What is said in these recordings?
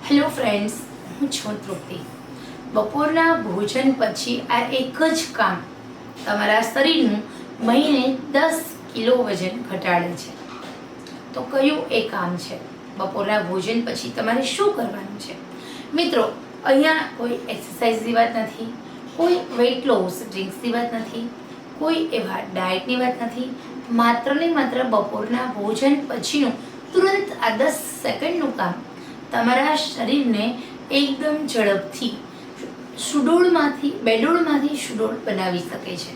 Hello friends, હું છું તૃપ્તિ. બપોરના ભોજન પછી આ એક જ કામ તમારા શરીરનું મહિને 10 કિલો વજન ઘટાડે છે. તો કયું એ કામ છે? બપોરના ભોજન પછી તમારે શું કરવાનું છે? મિત્રો, અહીંયા કોઈ એક્સરસાઇઝની વાત નથી, કોઈ વેઇટ લોસ ડ્રિંક્સની વાત નથી, કોઈ એવા ડાયટની વાત નથી. માત્ર ને માત્ર બપોરના ભોજન પછીનું તુરંત આ 10 સેકન્ડનું કામ તમારા શરીરને એકદમ ઝડપથી બેડોળમાંથી સુડોળ બનાવી શકે છે.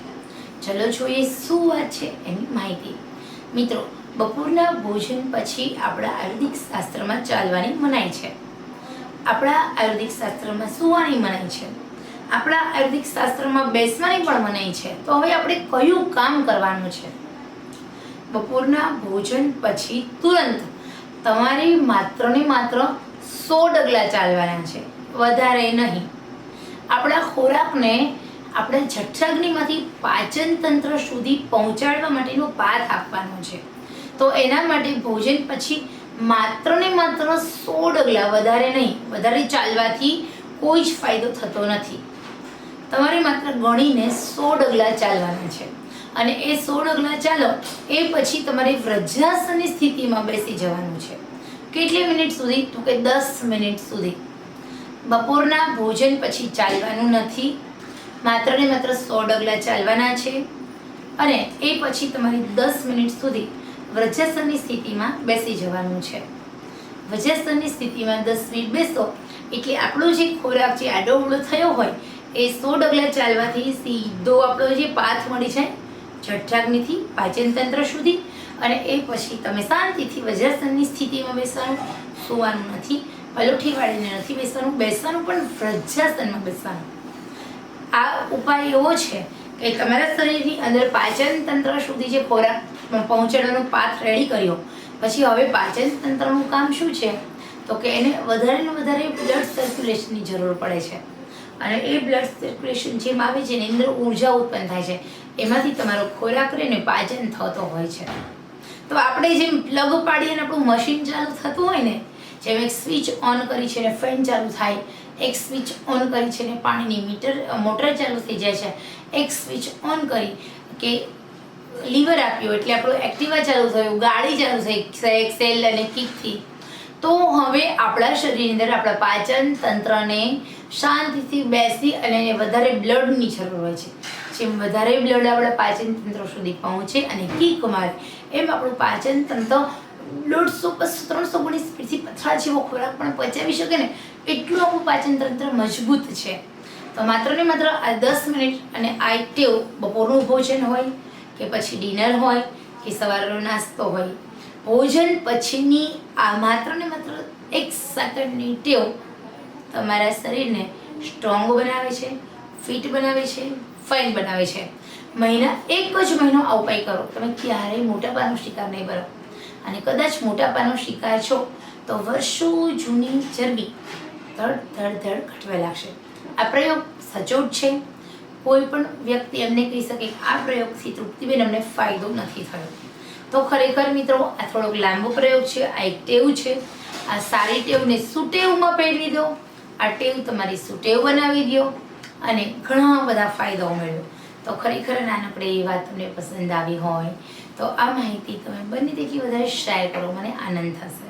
ચલો જોઈએ શું વાત છે એની માહિતી. મિત્રો, બપોરના ભોજન પછી આપણા આયુર્વેદિક શાસ્ત્રમાં ચાલવાની મનાઈ છે, આપણા આયુર્વેદિક શાસ્ત્રમાં સૂવાની મનાઈ છે, આપણા આયુર્વેદિક શાસ્ત્રમાં બેસવાની પણ મનાઈ છે. તો હવે આપણે કયું કામ કરવાનું છે? બપોરના ભોજન પછી તુરંત તમારે માત્ર ને માત્ર 100 ડગલા ચાલવાના છે, વધારે નહીં. આપણા ખોરાકને આપણા જઠરાગ્નિમાંથી પાચન તંત્ર સુધી પહોંચાડવા માટેનો પાથ આપવાનો છે. તો એના માટે ભોજન પછી માત્ર ને માત્ર 100 ડગલા, વધારે નહીં. વધારે ચાલવાથી કોઈ જ ફાયદો થતો નથી. તમારે માત્ર ગણીને 100 ડગલા ચાલવાના છે. અને એ 100 ડગલા ચાલો એ પછી તમારે વજ્રાસનની સ્થિતિમાં બેસી જવાનું છે. કેટલી મિનિટ સુધી? તો કે 10 મિનિટ સુધી. બપોરના ભોજન પછી ચાલવાનું નથી, માત્ર ને માત્ર 100 ડગલા ચાલવાના છે. અને એ પછી તમારે 10 મિનિટ સુધી વજ્રાસનની સ્થિતિમાં બેસી જવાનું છે. વજ્રાસનની સ્થિતિમાં 10 મિનિટ બેસો એટલે આપણો જે ખોરાક જે આડો અવળો થયો હોય એ 100 ડગલા ચાલવાથી સીધો આપણો જે પાથ મળી જાય જઠરાગ્નિથી પાચન તંત્ર સુધી. અને એ પછી તમે શાંતિથી વજ્રાસનની સ્થિતિમાં બેસવાનું, સૂવાનું નથી, પલોઠી વાળીને નથી બેસવાનું, બેસવાનું પણ વજ્રાસનમાં બેસવાનું. આ ઉપાય એવો છે કે તમારા શરીરની અંદર પાચન તંત્ર સુધી જે ખોરાક પહોંચાડવાનો પાથ રેડી કર્યો, પછી હવે પાચન તંત્રનું કામ શું છે? તો કે એને વધારે ને વધારે બ્લડ સર્ક્યુલેશનની જરૂર પડે છે. અને એ બ્લડ સર્ક્યુલેશન જેમ આવે છે એની અંદર ઉર્જા ઉત્પન્ન થાય છે, એમાંથી તમારો ખોરાક રહીને પાચન થતો હોય છે. તો આપણે જેમ પ્લગ પાડીએ અને આપણું મશીન ચાલુ થતું હોય ને, જેમ એક સ્વિચ ઓન કરી છે ને ફેન ચાલુ થાય, એક સ્વિચ ઓન કરી છે ને પાણીની મોટર ચાલુ થઈ જાય છે, એક સ્વિચ ઓન કરી કે લીવર આપ્યો એટલે આપણું એક્ટિવા ચાલુ થયું, ગાડી ચાલુ થઈ એક્સેલ અને કિકથી. તો હવે આપણા શરીરની અંદર આપણા પાચન તંત્રને શાંતિથી બેસી અને વધારે બ્લડની જરૂર હોય છે. જેમ વધારે બ્લડ આપણા પાચન તંત્ર સુધી પહોંચે અને કિક મારે, એમ આપણું પાચન તંત્ર 150-200-300 ગણી સ્પીડથી પથરા જેવો ખોરાક પણ પચાવી શકે ને, એટલું આપણું પાચન તંત્ર મજબૂત છે. તો માત્ર ને માત્ર આ 10 મિનિટ અને આ ટેવ, બપોરનું ભોજન હોય કે પછી ડિનર હોય કે સવારનો નાસ્તો હોય, ભોજન પછીની આ માત્ર ને માત્ર 1 સેકન્ડની ટેવ તમારા શરીરને સ્ટ્રોંગ બનાવે છે, ફિટ બનાવે છે, ફાઇન બનાવે છે. એક જ મહિનો આ ઉપાય કરો, તમે ક્યારેય મોટાપાનો શિકાર નહીં બનો. અને કદાચ મોટાપાનો શિકાર છો તો વર્ષો જૂની ચરબી ધડ ઘટવા લાગશે. આ પ્રયોગ સચોટ છે. કોઈ પણ વ્યક્તિ એમને કહી શકે આ પ્રયોગથી તૃપ્તિબેન અમને ફાયદો નથી થયો. તો ખરેખર મિત્રો, આ થોડોક લાંબો પ્રયોગ છે, આ એક ટેવ છે. આ સારી ટેવને સુટેવમાં પહેરવી દો, આ ટેવ તમારી સુટેવ બનાવી દો અને ઘણા બધા ફાયદાઓ મેળવો. તો ખરેખર નાનકડી એ વાત તમને પસંદ આવી હોય તો આ માહિતી તમે બંને તેટલી વધારે શેર કરો, મને આનંદ થશે.